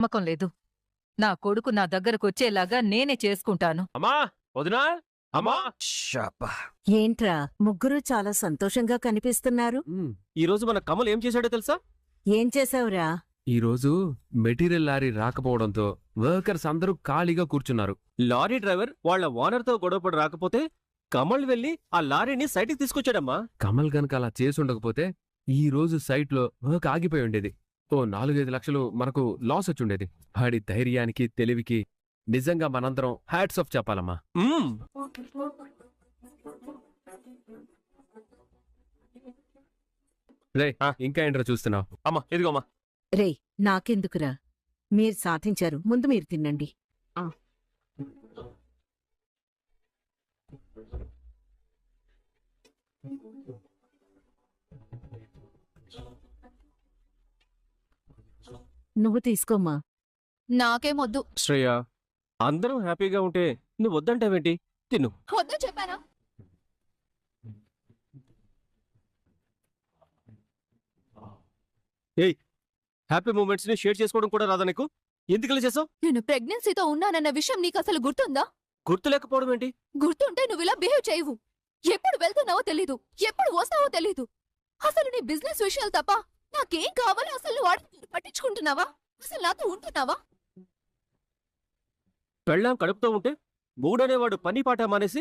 నమ్మకం లేదు. నా కొడుకు నా దగ్గరకొచ్చేలాగా నేనే చేసుకుంటాను. అమ్మా వదినా అమ్మా. ఏంట్రా ముగ్గురు చాలా సంతోషంగా కనిపిస్తున్నారు. ఈరోజు మన కమల్ ఏం చేశాడో తెలుసా? ఏం చేసావురా? ఈరోజు మెటీరియల్ లారీ రాకపోవడంతో వర్కర్స్ అందరూ ఖాళీగా కూర్చున్నారు. లారీ డ్రైవర్ వాళ్ళ ఓనర్తో గొడవపడి రాకపోతే కమల్ వెళ్లి ఆ లారీని సైట్కి తీసుకొచ్చాడమ్మా. కమల్ గనక అలా చేసుండకపోతే ఈ రోజు సైట్లో వర్క్ ఆగిపోయి ఉండేది. ఓ 4-5 లక్షలు మనకు లాస్ వచ్చుండేది. వాడి ధైర్యానికి తెలివికి నిజంగా మనందరం హ్యాట్స్ ఆఫ్ చెప్పాలమ్మా. రే ఇంకా ఏంట్రా చూస్తున్నావు? అమ్మా ఇదిగోమ్మా. రేయ్ నాకెందుకురా, మీరు సాధించారు, ముందు మీరు తినండి. నువ్వు తీసుకోమ్మా. నాకేమొద్దు. శ్రేయ, అందరం హ్యాపీగా ఉంటే నువ్వు వద్దంటావేంటి? తిను. వద్దు చెప్పానా? ఏయ్, హ్యాపీ మూమెంట్స్ ని షేర్ చేసుకోవడం కూడా రాదా నీకు? ఎందుకలా చేసావు? నేను ప్రెగ్నెన్సీతో ఉన్నానన్న విషయం నీకు అసలు గుర్తుందా? గుర్తు లేకపోవడం ఏంటి? గుర్తుంటే నువ్వు ఇలా బిహేవ్ చేయవు. ఎప్పుడు వెళ్తున్నావో తెలీదు, ఎప్పుడు వస్తావో తెలీదు. అసలు నీ బిజినెస్ విషయాలు తప్ప నాకేం కావాలో అసలు నువ్వు పట్టించుకుంటున్నావా? అసలు నాతో ఉంటున్నావా? పెళ్ళాం కడుపుతో ఉంటే మూడనేవాడు పని పాట మానేసి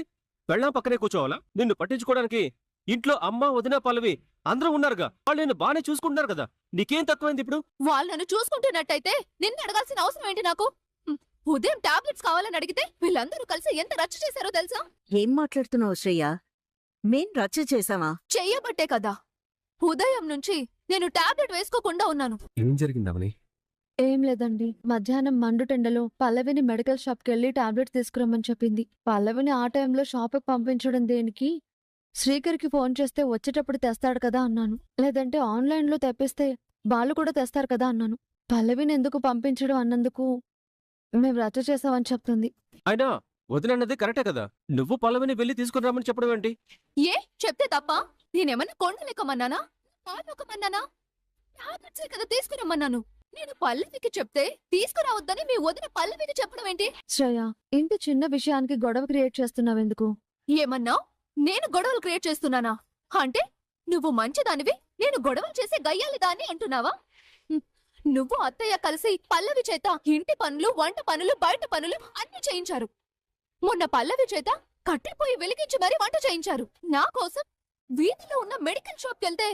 పెళ్ళాం పక్కనే కూర్చోవాలా? నిన్ను పట్టించుకోవడానికి ఇంట్లో అమ్మ వదిన పల్లవి అందరూ ఉన్నారుగా. వాళ్ళు నేను బానే చూసుకుంటున్నారు కదా. నీకేం తక్కువైంది ఇప్పుడు? వాళ్ళు నన్ను చూసుకుంటున్నట్టయితే నిన్ను అడగాల్సిన అవసరం ఏంటి నాకు? ఉదయం టాబ్లెట్స్ కావాలని అడిగితే వీళ్ళందరూ కలిసి ఎంత రచ్చ చేశారో తెలుసా? ఏం మాట్లాడుతున్నావు శ్రేయ? మేం రచ్చ చేశామా? చెయ్యబట్టే కదా ఉదయం నుంచి నేను టాబ్లెట్ వేసుకోకుండా ఉన్నాను. ఏం జరిగిందవని? ఏం లేదండి, మధ్యాహ్నం మండుటెండలో పల్లవిని మెడికల్ షాప్కి వెళ్ళి టాబ్లెట్ తీసుకురమ్మని చెప్పింది. పల్లవిని ఆ టైంలో షాప్కి పంపించడం దేనికి? శ్రీకర్కి ఫోన్ చేస్తే వచ్చేటప్పుడు తెస్తాడు కదా అన్నాను. లేదంటే ఆన్లైన్లో తెప్పిస్తే వాళ్ళు కూడా తెస్తారు కదా అన్నాను. పల్లవిని ఎందుకు పంపించడం అన్నందుకు మేము రచ్చ చేసామని చెప్తుంది. అయినా వదినన్నది కరెక్టే కదా. నువ్వు పల్లవిని వెళ్ళి తీసుకురామని చెప్పడం ఏంటి? ఏ చెప్తే తప్ప? నేనేమన్నా కొండలేకమన్నానా? పాలొకమన్నానా? టాబ్లెట్సే కదా తీసుకురమ్మన్నాను. నేను పల్లవికి చెప్తే తీసుకురావద్దని మీ వదిన పల్లవికి చెప్పడం ఏంటి? శ్రేయ, ఇంత చిన్న విషయానికి గొడవ క్రియేట్ చేస్తున్నావెందుకు? ఏమన్నావ్? నేను గొడవలు క్రియేట్ చేస్తున్నానా? అంటే నువ్వు మంచిదానివి, నేను గొడవలు చేసే గయ్యాలిదాన్ని అంటున్నావా? నువ్వు అత్తయ్య కలిసి పల్లవి చేత ఇంటి పనులు, వంట పనులు, బయట పనులు అన్ని చేయించారు. మొన్న పల్లవి చేత కట్టెపోయి వెలిగించి మరీ వంట చేయించారు. నా కోసం వీధిలో ఉన్న మెడికల్ షాప్కి వెళ్తే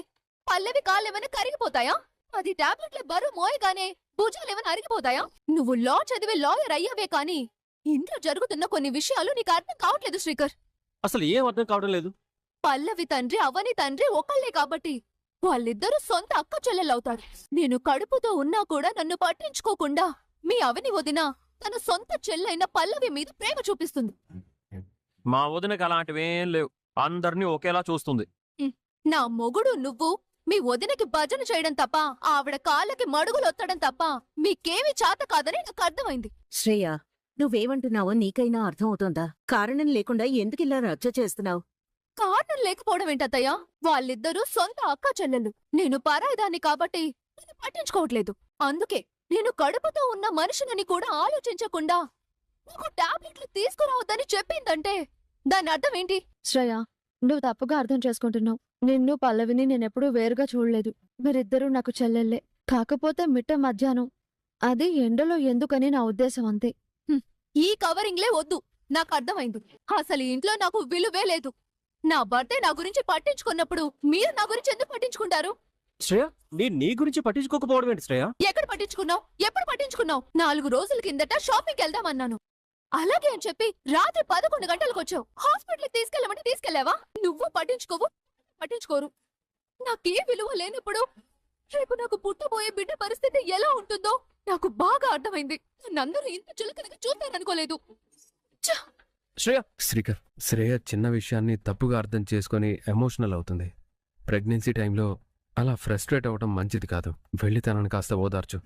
పల్లవి కాళ్ళేమైనా కరిగిపోతాయా? అది టాబ్లెట్ల బరువు మోయగానే భుజాలేమైనా అరిగిపోతాయా? నువ్వు లా చదివి లాయర్ అయ్యావే కాని ఇంట్లో జరుగుతున్న కొన్ని విషయాలు నీకు అర్థం కావట్లేదు శ్రీకర్. అసలు ఏం అర్థం కావడం లేదు. పల్లవి తండ్రి అవని తండ్రి ఒకళ్లే కాబట్టి వాళ్ళిద్దరూ సొంత అక్క చెల్లెలవుతారు. నేను కడుపుతో ఉన్నా కూడా నన్ను పట్టించుకోకుండా మీ అవని వదిన తన సొంత చెల్లైన పల్లవి మీద ప్రేమ చూపిస్తుంది. మా వదినకి అలాంటివేం లేవు. అందరినీ ఒకేలా చూస్తుంది. నా మొగుడు నువ్వు మీ వదినకి భజన చేయడం తప్ప, ఆవిడ కాళ్ళకి మడుగులొత్తడం తప్ప మీకేమీ చేత కాదని నాకు అర్థమైంది. శ్రేయ, నువ్వేమంటున్నావో నీకైనా అర్థమవుతోందా? కారణం లేకుండా ఎందుకిలా రచ్చ చేస్తున్నావు? కారణం లేకపోవడం ఏంటత్తయ్యా? వాళ్ళిద్దరూ సొంత అక్క చెల్లెలు. నేను పరాయిదాన్ని కాబట్టి నన్ను పట్టించుకోవట్లేదు. అందుకే నేను కడుపుతో ఉన్న మనుషులని కూడా ఆలోచించకుండా నాకు టాబ్లెట్లు తీసుకురావద్దని చెప్పిందంటే దాని అర్థం ఏంటి? శ్రేయ, నువ్వు తప్పుగా అర్థం చేసుకుంటున్నావు. నిన్ను పల్లవిని నేనెప్పుడూ వేరుగా చూడలేదు. మీరిద్దరూ నాకు చెల్లెళ్ళే. కాకపోతే మిట్ట మధ్యాహ్నం అది ఎండలో ఎందుకని నా ఉద్దేశం అంతే. ఈ కవరింగ్లే వద్దు, నాకు అర్థమైంది. అసలు ఇంట్లో నాకు విలువే లేదు. నా భర్తే నా గురించి పట్టించుకున్నప్పుడు మీరు నా గురించి ఎందుకు పట్టించుకుంటారు? శ్రేయ, నీ గురించి పట్టించుకోకపోవడం ఏంటి శ్రేయ? ఎక్కడ పట్టించుకున్నావు? ఎప్పుడు పట్టించుకున్నావు? 4 రోజుల కిందట షాపింగ్కి వెళ్దామన్నాను. అలాగే అని చెప్పి రాత్రి 11 గంటలకు వచ్చావు. హాస్పిటల్కి తీసుకెళ్ళమంటే తీసుకెళ్లావా? నువ్వు పట్టించుకోవు, పట్టించుకోరు. నాకే విలువ లేనప్పుడు రేపు నాకు పుట్టబోయే బిడ్డ పరిస్థితి ఎలా ఉంటుందో నాకు బాగా అర్థమైంది. నన్నందరూ ఇంత చులకనగా చూస్తారనుకోలేదు. శ్రేయ చిన్న విషయాన్ని తప్పుగా అర్థం చేసుకుని ఎమోషనల్ అవుతుంది. ప్రెగ్నెన్సీ టైంలో అలా ఫ్రస్ట్రేట్ అవ్వడం మంచిది కాదు. వెళ్ళి తనని కాస్త ఓదార్చు.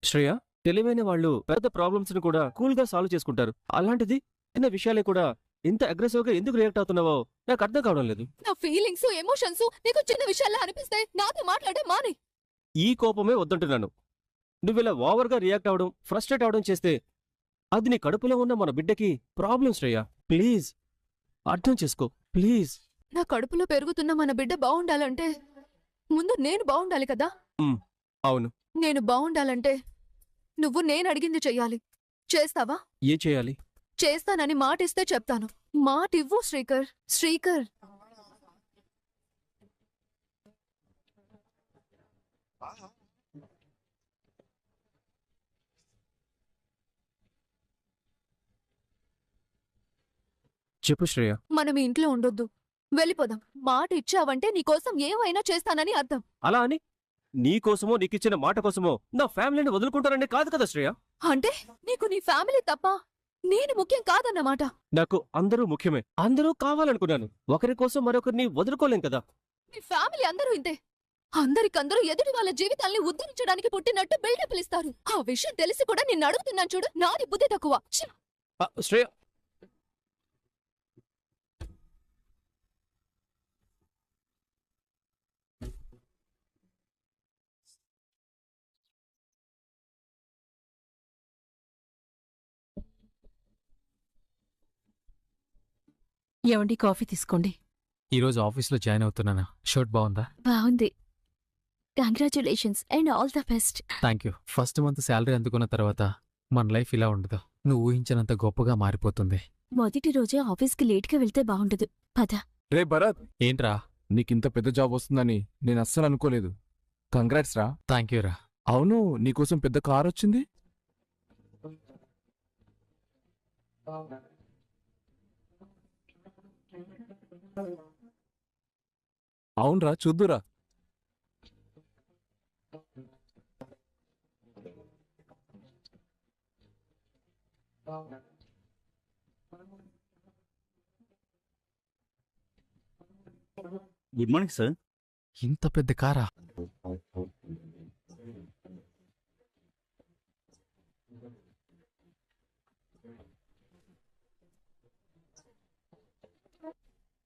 శ్రేయ, తెలివైన వాళ్ళు పెద్ద ప్రాబ్లమ్స్ ని కూడా కూల్ గా సాల్వ్ చేసుకుంటారు. అలాంటిది చిన్న విషయాలే కూడా ఇంత అగ్రెసివ్ గా ఎందుకు రియాక్ట్ అవుతున్నావో నాకు అర్థం కావడం లేదు. నా ఫీలింగ్స్ ఎమోషన్స్ నీకు చిన్న విషయాల్లో అనిపిస్తే నాతో మాట్లాడే మాని. ఈ కోపమే వద్దంటున్నాను. నువ్విలా ఓవర్ గా రియాక్ట్ అవడం, ఫ్రస్ట్రేట్ అవడం చేస్తే అది నీ కడుపులో ఉన్న మన బిడ్డకి ప్రాబ్లం. శ్రేయ, ప్లీజ్ అర్థం చేసుకో ప్లీజ్. నా కడుపులో పెరుగుతున్న మన బిడ్డ బాగుండాలంటే ముందు నేను బాగుండాలి కదా. అవును. నేను బాగుండాలంటే నువ్వు నేను అడిగింది చెయ్యాలి. చేస్తావా? ఏం చేయాలి? చేస్తానని మాటిస్తే చెప్తాను. మాటివ్వు శ్రీకర్. శ్రీకర్, చెప్పు శ్రేయ. మనం ఈ ఇంట్లో ఉండొద్దు, వెళ్ళిపోదాం. మాట ఇచ్చావంటే నీకోసం ఏమైనా చేస్తానని అర్థం. అలా అని నీకోసమో నీకిచ్చిన మాట కోసమో నా ఫ్యామిలీని వదులుకుంటానని కాదు కదా శ్రేయ. అంటే నీకు నీ ఫ్యామిలీ తప్ప నేను ముఖ్యం కాదన్నమాట. నాకు అందరూ ముఖ్యమే, అందరూ కావాలనుకున్నాను. ఒకరి కోసం మరొకరిని వదులుకోలేం కదా. నీ ఫ్యామిలీ అందరూ ఇంతే. అందరికందరూ ఎదుటి వాళ్ళ జీవితాల్ని ఉద్ధరించడానికి పుట్టినట్టు బిల్డప్లు ఇస్తారు. ఆ విషయం తెలిసి కూడా నిన్ను అడుగుతున్నాను చూడు. నాది బుద్ధి తక్కువ. ఛీ! శ్రేయ, ఏమండి, కాఫీ తీసుకోండి. ఈరోజు ఆఫీస్లో జాయిన్ అవుతున్నానా? షర్ట్ బాగుందా? బాగుంది. Congratulations and all the best. Thank you. First month salary అందుకున్న తర్వాత మన లైఫ్ ఇలా ఉండదు. నువ్వు ఊహించినంత గొప్పగా మారిపోతుంది. మొదటి రోజే ఆఫీస్కి లేట్గా వెళ్తే బాగుండదు. పద. రే భరత్, ఏంట్రా? నీకింత పెద్ద జాబ్ వస్తుందని నేను అస్సలు అనుకోలేదు. కంగ్రాట్స్ రా. థ్యాంక్ యూ రా. అవును, నీకోసం పెద్ద కార్ వచ్చింది. అవునరా, చూద్దురా. Good morning sir. ఇంత పెద్ద కారా?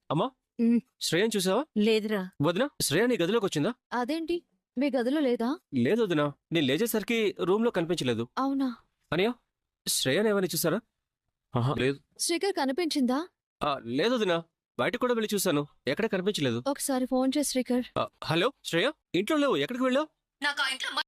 అమ్మా, శ్రేయని చూసావా? లేదురా. వదినా, శ్రేయ నీ గదిలోకి వచ్చిందా? అదేంటి, మీ గదిలో లేదా? లేదు వదినా, నేను లేచేసరికి రూమ్ లో కనిపించలేదు. అవునా? అనియా, శ్రేయని ఏమైనా చూసారా? లేదు. శ్రీకర్ కనిపించిందా? లేదు వదినా, బయట కూడా వెళ్ళి చూశాను, ఎక్కడ కనిపించలేదు. ఒకసారి ఫోన్ చేసి శ్రీకర్. హలో శ్రేయ, ఇంట్లో లేవు, ఎక్కడికి వెళ్ళావు? నాకు ఆ ఇంట్లో